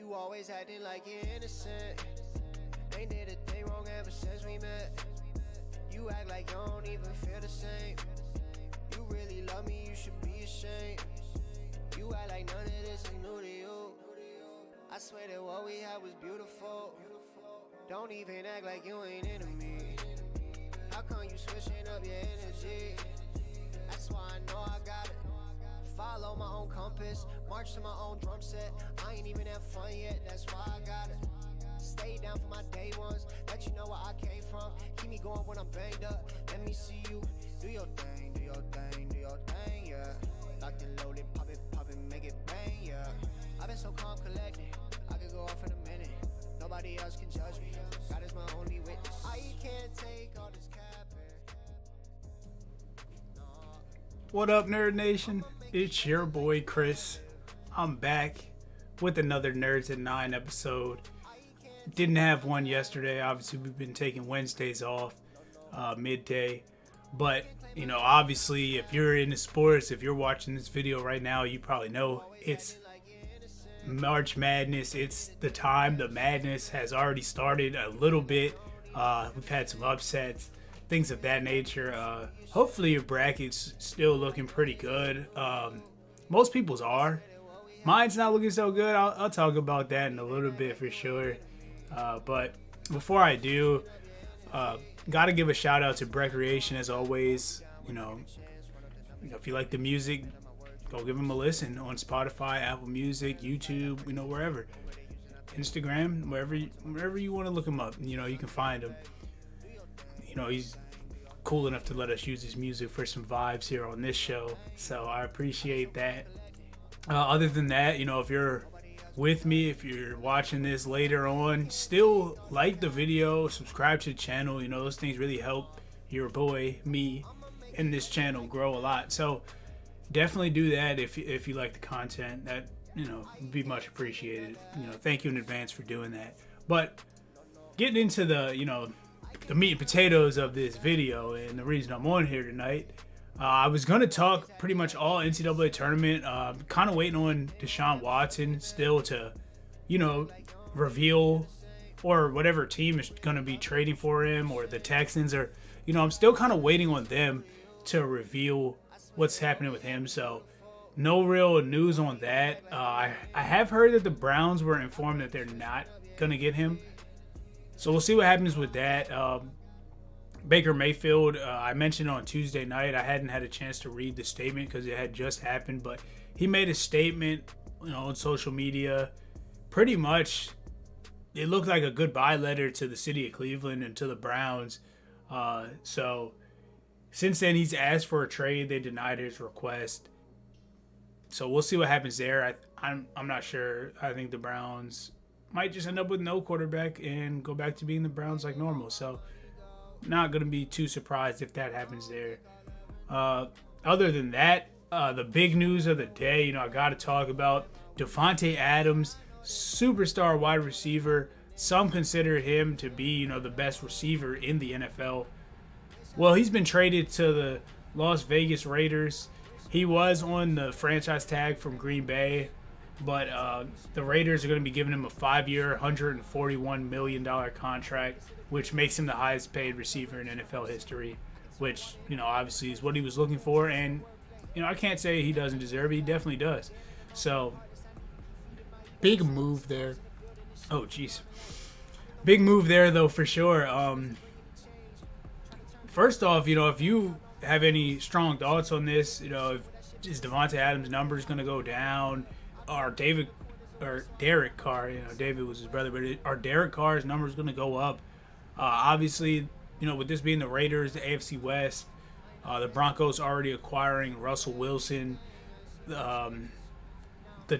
You always acting like you're innocent. Ain't did a thing wrong ever since we met. You act like you don't even feel the same. You really love me, you should be ashamed. You act like none of this is new to you. I swear that what we had was beautiful. Don't even act like you ain't into me. How come you switching up your energy? That's why I know I got it. Follow my own compass, march to my own drum set. I ain't even have fun yet, that's why I got it. Stay down for my day ones, let you know where I came from. Keep me going when I'm banged up. Let me see you do your thing, do your thing, do your thing, yeah. Locked and loaded, pop it, make it bang, yeah. I've been so calm, collected, I could go off in a minute. Nobody else can judge me, God is my only witness. I can't take all this capping. What up, Nerd Nation? It's your boy Chris. I'm back with another Nerds at 9 episode. Didn't have one yesterday. Obviously, we've been taking Wednesdays off, midday. But, you know, obviously, if you're into sports, if you're watching this video right now, you probably know it's March Madness. It's the time. The madness has already started a little bit. We've had some upsets, things of that nature. Hopefully your bracket's still looking pretty good. Most people's are. Mine's not looking so good. I'll talk about that in a little bit for sure. But before I do, got to give a shout out to Recreation as always. You know, if you like the music, go give them a listen on Spotify, Apple Music, YouTube, you know, wherever. Instagram, wherever you want to look him up. You know, you can find him. You know, he's cool enough to let us use his music for some vibes here on this show, so I appreciate that. Other than that, you know, if you're with me, if you're watching this later on, still like the video, subscribe to the channel. You know, those things really help your boy, me, and this channel grow a lot. So definitely do that if you like the content. That, you know, would be much appreciated. You know, thank you in advance for doing that. But getting into the, you know, the meat and potatoes of this video and the reason I'm on here tonight, I was going to talk pretty much all NCAA tournament. Kind of waiting on Deshaun Watson still to, you know, reveal, or whatever team is going to be trading for him, or the Texans, or, you know, I'm still kind of waiting on them to reveal what's happening with him. So no real news on that. I have heard that the Browns were informed that they're not going to get him. So we'll see what happens with that. Baker Mayfield, I mentioned on Tuesday night, I hadn't had a chance to read the statement because it had just happened, but he made a statement, you know, on social media. Pretty much, it looked like a goodbye letter to the city of Cleveland and to the Browns. So since then, he's asked for a trade. They denied his request. So we'll see what happens there. I'm not sure. I think the Browns might just end up with no quarterback and go back to being the Browns like normal. So not going to be too surprised if that happens there. Other than that, the big news of the day, you know, I got to talk about Davante Adams, superstar wide receiver. Some consider him to be, you know, the best receiver in the NFL. Well, he's been traded to the Las Vegas Raiders. He was on the franchise tag from Green Bay, but the Raiders are going to be giving him a 5-year, $141 million contract, which makes him the highest paid receiver in NFL history, which, you know, obviously is what he was looking for. And, you know, I can't say he doesn't deserve it. He definitely does. So, big move there. Oh, jeez. Big move there, though, for sure. First off, you know, if you have any strong thoughts on this, you know, is Davante Adams' numbers going to go down? Are Derek Carr, you know, David was his brother, but are Derek Carr's numbers going to go up? Obviously, you know, with this being the Raiders, the AFC West, the Broncos already acquiring Russell Wilson, the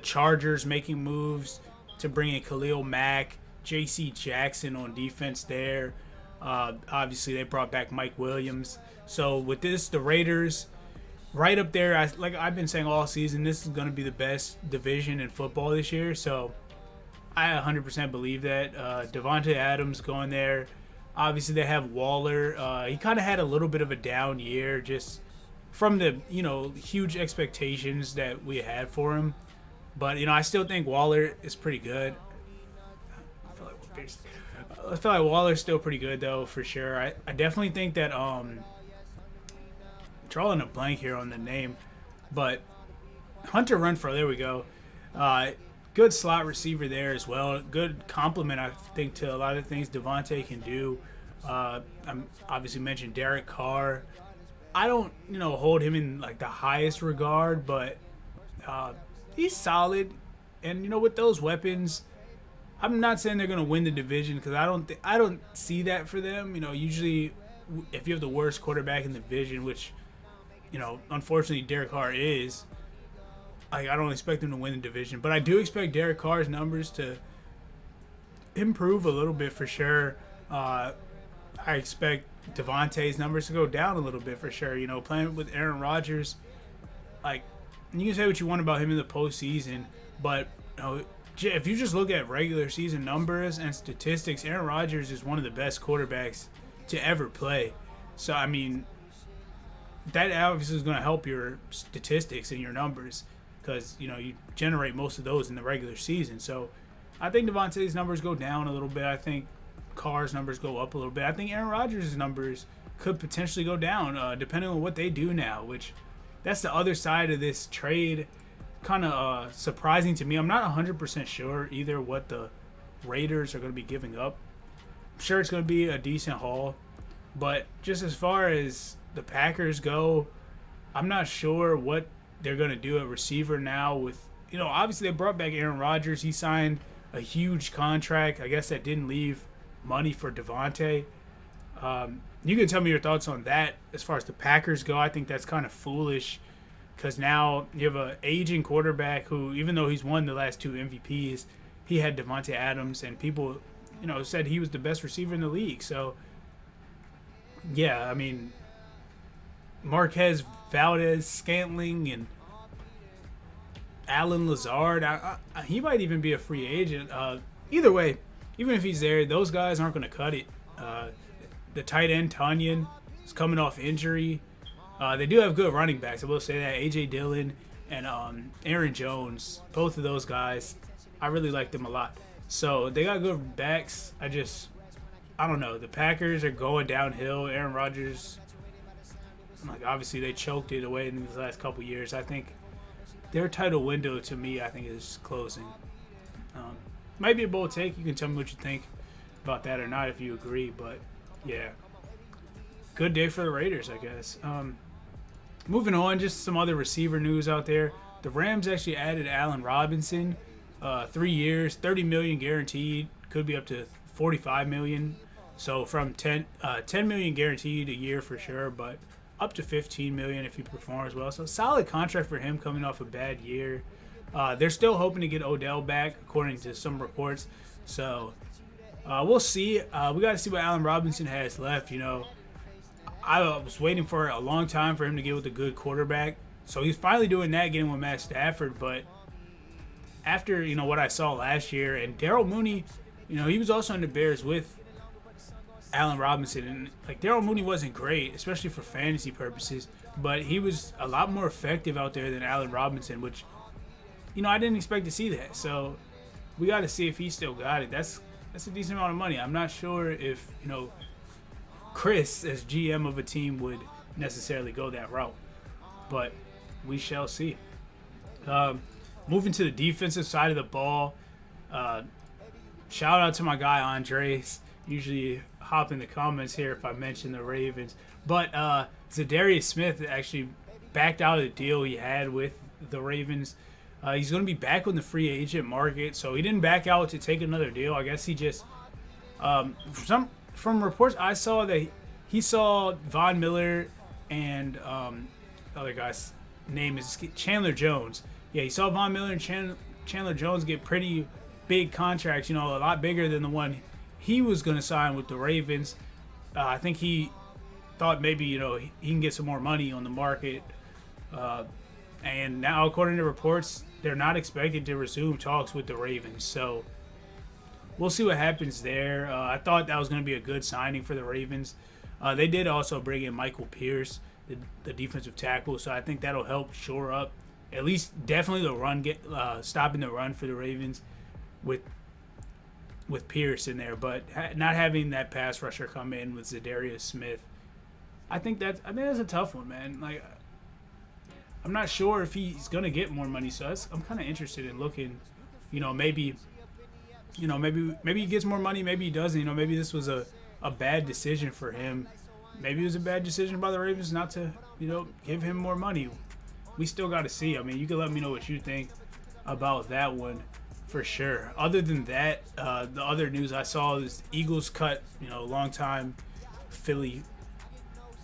Chargers making moves to bring in Khalil Mack, J.C. Jackson on defense there. Obviously, they brought back Mike Williams. So with this, the Raiders, right up there, like I've been saying all season, this is going to be the best division in football this year. So I 100% believe that. Davante Adams going there. Obviously, they have Waller. He kind of had a little bit of a down year just from the, you know, huge expectations that we had for him. But, you know, I still think Waller is pretty good. I feel like Waller's still pretty good though, for sure. I definitely think that drawing a blank here on the name, but Hunter Renfrow, there we go. Good slot receiver there as well. Good compliment, I think, to a lot of things Davante can do. I'm obviously mentioned Derek Carr. I don't, hold him in like the highest regard, but he's solid. And with those weapons, I'm not saying they're gonna win the division because I don't see that for them. Usually, if you have the worst quarterback in the division, which unfortunately Derek Carr is, I don't expect them to win the division. But I do expect Derek Carr's numbers to improve a little bit for sure. I expect Davante's numbers to go down a little bit for sure. Playing with Aaron Rodgers, like, you can say what you want about him in the postseason, but if you just look at regular season numbers and statistics, Aaron Rodgers is one of the best quarterbacks to ever play. So, I mean, that obviously is going to help your statistics and your numbers because, you generate most of those in the regular season. So, I think Davante's numbers go down a little bit. I think Carr's numbers go up a little bit. I think Aaron Rodgers' numbers could potentially go down depending on what they do now, which that's the other side of this trade. Kind of surprising to me. I'm not 100% sure either what the Raiders are going to be giving up. I'm sure it's going to be a decent haul, but just as far as the Packers go, I'm not sure what they're going to do at receiver now with, obviously they brought back Aaron Rodgers. He signed a huge contract. I guess that didn't leave money for Davante. You can tell me your thoughts on that as far as the Packers go. I think that's kind of foolish because now you have an aging quarterback who, even though he's won the last 2 MVPs, he had Davante Adams, and people, said he was the best receiver in the league. So, yeah, I mean, Marquez, Valdez, Scantling, and Alan Lazard, he might even be a free agent. Either way, even if he's there, those guys aren't going to cut it. The tight end, Tunyon, is coming off injury. They do have good running backs. I will say that. A.J. Dillon and Aaron Jones, both of those guys, I really like them a lot. So they got good backs. I don't know. The Packers are going downhill. Aaron Rodgers, obviously they choked it away in these last couple years. I think their title window, to me, is closing. Might be a bold take. You can tell me what you think about that or not if you agree. But, yeah. Good day for the Raiders, I guess. Moving on, just some other receiver news out there. The Rams actually added Allen Robinson. 3 years, $30 million guaranteed. Could be up to $45 million. So from $10 million guaranteed a year for sure, but up to $15 million if he performs well. So solid contract for him coming off a bad year. They're still hoping to get Odell back, according to some reports. So we'll see. We got to see what Allen Robinson has left. I was waiting for a long time for him to get with a good quarterback. So he's finally doing that, getting with Matt Stafford. But after, what I saw last year, and Darryl Mooney, he was also in the Bears with Allen Robinson. And, Darryl Mooney wasn't great, especially for fantasy purposes. But he was a lot more effective out there than Allen Robinson, which, I didn't expect to see that. So we got to see if he still got it. That's a decent amount of money. I'm not sure if, Chris, as GM of a team, would necessarily go that route. But we shall see. Moving to the defensive side of the ball, shout out to my guy Andres. Usually hop in the comments here if I mention the Ravens. But Zadarius Smith actually backed out of the deal he had with the Ravens. He's going to be back on the free agent market, so he didn't back out to take another deal. I guess he just from reports I saw that he saw Von Miller and the other guy's name is Chandler Jones. Yeah, he saw Von Miller and Chandler Jones get pretty big contracts, a lot bigger than the one he was going to sign with the Ravens. I think he thought maybe, he can get some more money on the market. And now, according to reports, they're not expected to resume talks with the Ravens. So we'll see what happens there. I thought that was going to be a good signing for the Ravens. They did also bring in Michael Pierce, the defensive tackle. So I think that'll help shore up, at least definitely the run, stopping the run for the Ravens with with Pierce in there, but not having that pass rusher come in with Zadarius Smith, I think that's a tough one, man. Like, I'm not sure if he's gonna get more money, so I'm kind of interested in looking. Maybe he gets more money, maybe he doesn't. Maybe this was a bad decision for him. Maybe it was a bad decision by the Ravens not to, give him more money. We still got to see. I mean, you can let me know what you think about that one for sure. Other than that, the other news I saw is Eagles cut, long-time Philly,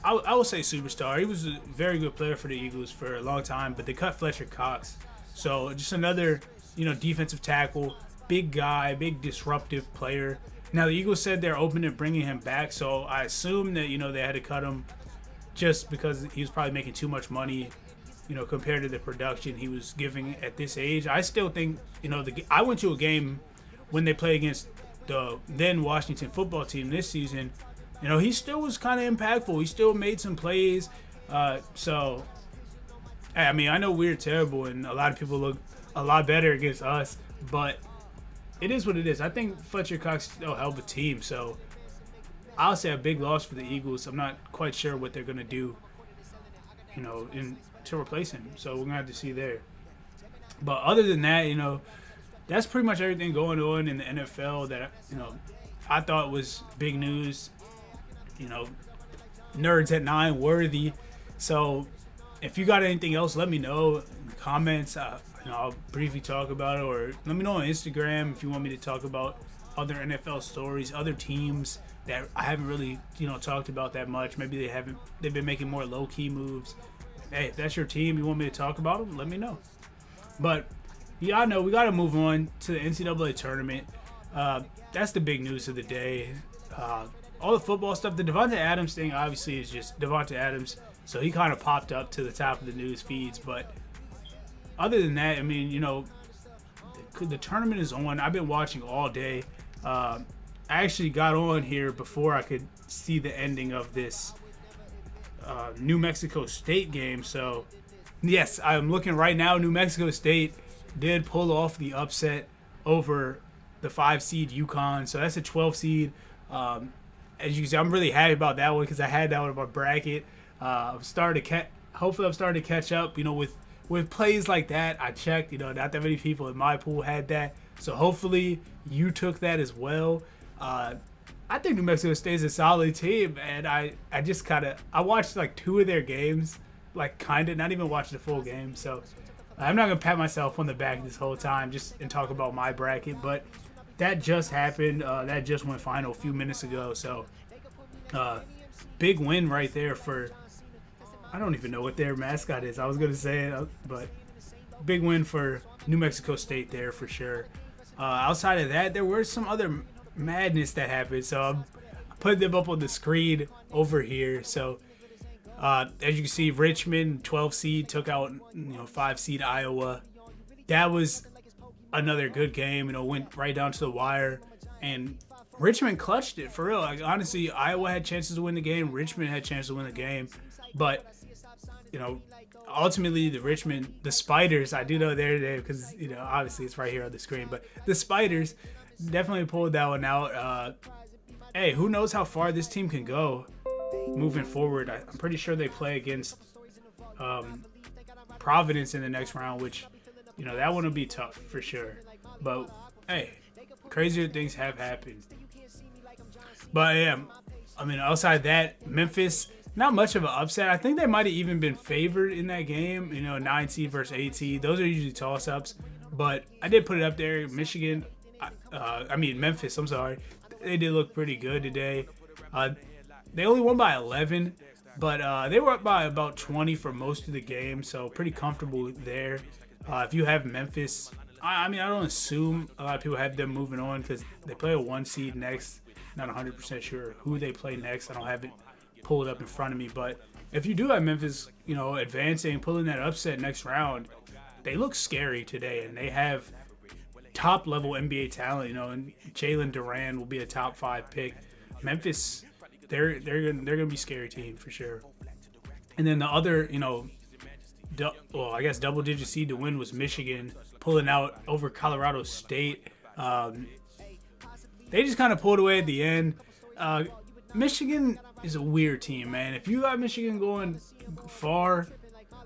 I would say superstar. He was a very good player for the Eagles for a long time, but they cut Fletcher Cox. So just another, defensive tackle, big guy, big disruptive player. Now, the Eagles said they're open to bringing him back, so I assume that, they had to cut him just because he was probably making too much money, compared to the production he was giving at this age. I still think, I went to a game when they played against the then Washington football team this season. He still was kind of impactful. He still made some plays. So, I mean, I know we're terrible and a lot of people look a lot better against us, but it is what it is. I think Fletcher Cox still helped the team, so I'll say a big loss for the Eagles. I'm not quite sure what they're going to do, to replace him. So we're going to have to see there. But other than that, that's pretty much everything going on in the NFL that, I thought was big news. Nerds at 9 worthy. So if you got anything else, let me know in the comments. I'll briefly talk about it, or let me know on Instagram if you want me to talk about other NFL stories, other teams that I haven't really, talked about that much. Maybe they've been making more low-key moves. Hey, if that's your team, you want me to talk about them, let me know. But yeah, I know we got to move on to the NCAA tournament. That's the big news of the day. All the football stuff, the Davante Adams thing obviously is just Davante Adams, so he kind of popped up to the top of the news feeds. But other than that, I mean, the tournament is on. I've been watching all day. I actually got on here before I could see the ending of this New Mexico State game. So, yes, I'm looking right now. New Mexico State did pull off the upset over the 5-seed UConn. So that's a 12 seed. As you can see, I'm really happy about that one because I had that one in my bracket. Hopefully I'm starting to catch up, with plays like that. I checked, not that many people in my pool had that. So hopefully you took that as well. I think New Mexico State is a solid team, and I watched like 2 of their games, not even watched the full game. So I'm not going to pat myself on the back this whole time and talk about my bracket, but that just happened. That just went final a few minutes ago. So, big win right there for, I don't even know what their mascot is. I was going to say it, but big win for New Mexico State there for sure. Outside of that, there were some other madness that happened. So, I'm putting them up on the screen over here. So, as you can see, Richmond, 12 seed, took out 5 seed Iowa. That was another good game, went right down to the wire, and Richmond clutched it for real. Like, honestly, Iowa had chances to win the game, Richmond had chances to win the game, but ultimately the Spiders, I do know they're there because obviously it's right here on the screen, but the Spiders definitely pulled that one out. Hey, who knows how far this team can go moving forward. I'm pretty sure they play against Providence in the next round, which that one will be tough for sure. But, hey, crazier things have happened. But, yeah, I mean, outside that, Memphis, not much of an upset. I think they might have even been favored in that game, 9 seed versus 8 seed. Those are usually toss-ups. But I did put it up there. Memphis, I'm sorry. They did look pretty good today. They only won by 11, but they were up by about 20 for most of the game, so pretty comfortable there. If you have Memphis, I don't assume a lot of people have them moving on because they play a 1 seed next. Not 100% sure who they play next. I don't have it pulled up in front of me, but if you do have Memphis, advancing, pulling that upset next round, they look scary today, and they have top-level NBA talent, and Jalen Duran will be a top 5 pick. Memphis, they're gonna be a scary team for sure. And then the other, double-digit seed to win was Michigan, pulling out over Colorado State. they just kind of pulled away at the end. Michigan is a weird team, man. If you got Michigan going far,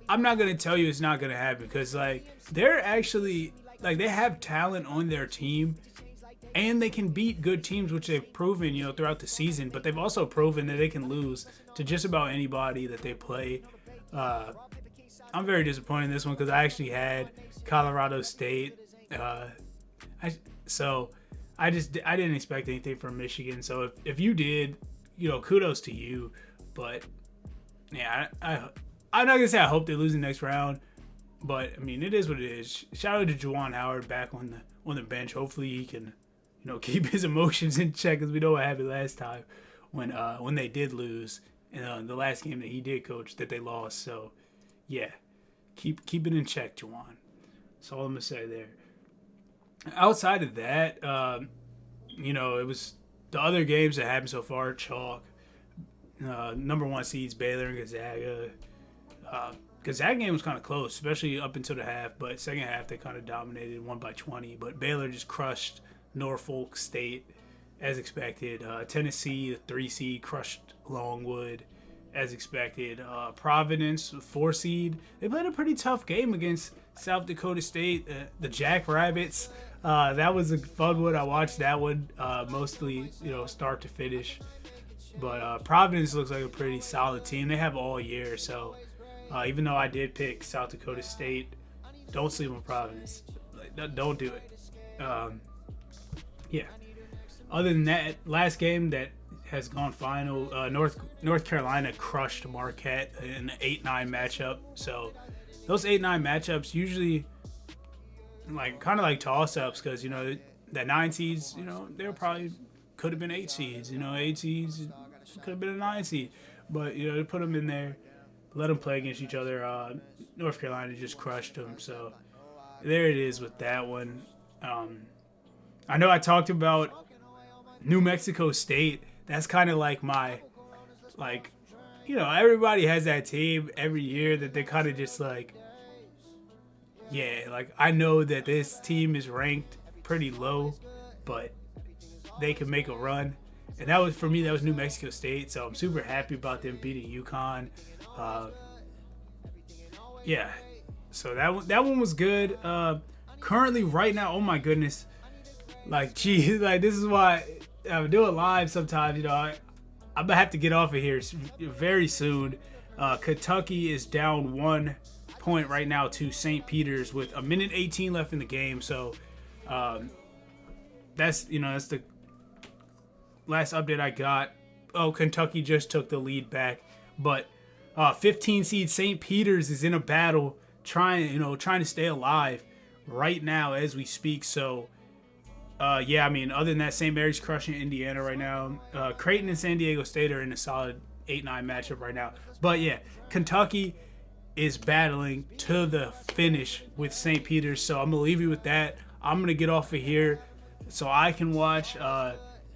I'm not going to tell you it's not going to happen because, like, they're actually, like, they have talent on their team and they can beat good teams, which they've proven, you know, throughout the season. But they've also proven that they can lose to just about anybody that they play. I'm very disappointed in this one because I actually had Colorado State. I didn't expect anything from Michigan. So if you did, you know, kudos to you. But yeah, I'm not gonna say I hope they lose the next round, but I mean it is what it is. Shout out to Juwan Howard back on the bench. Hopefully he can, you know, keep his emotions in check because we know what happened last time when they did lose in the last game that he did coach that they lost. So yeah, keep it in check, Juwan. That's all I'm gonna say there. Outside of that, you know, it was the other games that happened so far. Chalk, number 1 seeds Baylor and Gonzaga. Gonzaga game was kind of close, especially up until the half. But second half they kind of dominated, won by 20. But Baylor just crushed Norfolk State as expected. Tennessee, the 3 seed, crushed Longwood as expected. Providence, 4 seed, they played a pretty tough game against South Dakota State, the Jackrabbits. That was a fun one. I watched that one mostly, you know, start to finish. But Providence looks like a pretty solid team. They have all year, so even though I did pick South Dakota State, don't sleep on Providence. Like, don't do it. Yeah. Other than that, last game that has gone final, North Carolina crushed Marquette in an 8-9 matchup. So those 8-9 matchups usually like kind of like toss-ups because, you know, that 9 seeds, you know, they probably could have been 8 seeds. You know, 8 seeds could have been a 9 seed. But, you know, they put them in there, let them play against each other. North Carolina just crushed them. So there it is with that one. I know I talked about New Mexico State. That's kind of like my, like, you know, everybody has that team every year that they kind of just like, yeah, like I know that this team is ranked pretty low, but they can make a run. And that was, for me, that was New Mexico State. So I'm super happy about them beating UConn. Yeah, so that one was good. Currently, right now, oh my goodness, like, geez, like this is why I'm doing live sometimes. You know, I'm gonna have to get off of here very soon. Kentucky is down 1 point right now to St. Peter's with 1:18 left in the game. So that's, you know, that's the last update I got. Oh, Kentucky just took the lead back, but 15 seed St. Peter's is in a battle trying to stay alive right now as we speak. So yeah, I mean, other than that, St. Mary's crushing Indiana right now. Creighton and San Diego State are in a solid 8-9 matchup right now. But yeah, Kentucky is battling to the finish with St. Peter's. So I'm going to leave you with that. I'm going to get off of here so I can watch.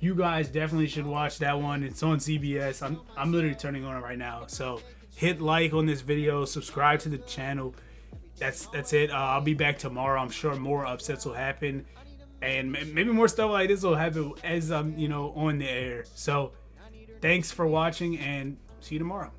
You guys definitely should watch that one. It's on CBS. I'm literally turning on it right now. So hit like on this video. Subscribe to the channel. That's it. I'll be back tomorrow. I'm sure more upsets will happen. And maybe more stuff like this will happen as I'm, you know, on the air. So thanks for watching and see you tomorrow.